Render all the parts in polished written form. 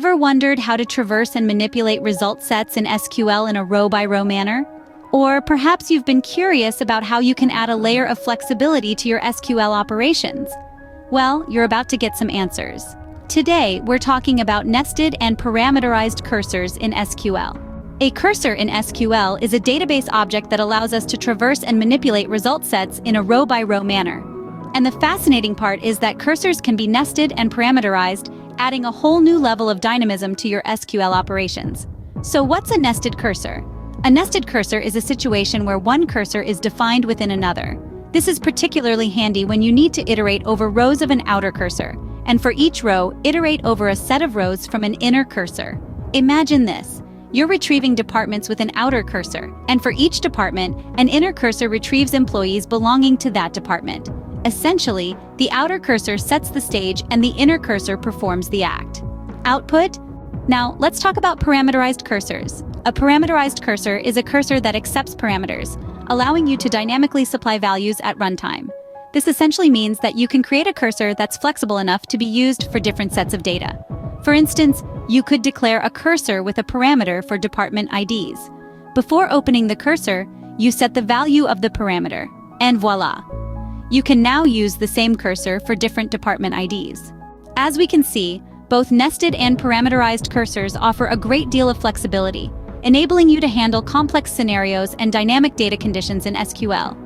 Ever wondered how to traverse and manipulate result sets in SQL in a row-by-row manner? Or perhaps you've been curious about how you can add a layer of flexibility to your SQL operations? Well, you're about to get some answers. Today, we're talking about nested and parameterized cursors in SQL. A cursor in SQL is a database object that allows us to traverse and manipulate result sets in a row-by-row manner. And the fascinating part is that cursors can be nested and parameterized, adding a whole new level of dynamism to your SQL operations. So what's a nested cursor? A nested cursor is a situation where one cursor is defined within another. This is particularly handy when you need to iterate over rows of an outer cursor, and for each row, iterate over a set of rows from an inner cursor. Imagine this. You're retrieving departments with an outer cursor, and for each department, an inner cursor retrieves employees belonging to that department. Essentially, the outer cursor sets the stage and the inner cursor performs the act. Output? Now, let's talk about parameterized cursors. A parameterized cursor is a cursor that accepts parameters, allowing you to dynamically supply values at runtime. This essentially means that you can create a cursor that's flexible enough to be used for different sets of data. For instance, you could declare a cursor with a parameter for department IDs. Before opening the cursor, you set the value of the parameter, and voila! You can now use the same cursor for different department IDs. As we can see, both nested and parameterized cursors offer a great deal of flexibility, enabling you to handle complex scenarios and dynamic data conditions in SQL.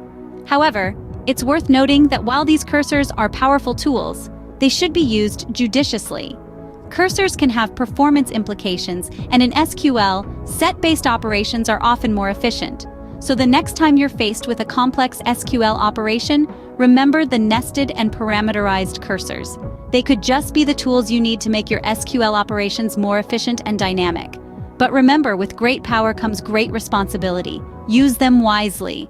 However, it's worth noting that while these cursors are powerful tools, they should be used judiciously. Cursors can have performance implications, and in SQL, set-based operations are often more efficient. So the next time you're faced with a complex SQL operation, remember the nested and parameterized cursors. They could just be the tools you need to make your SQL operations more efficient and dynamic. But remember, with great power comes great responsibility. Use them wisely.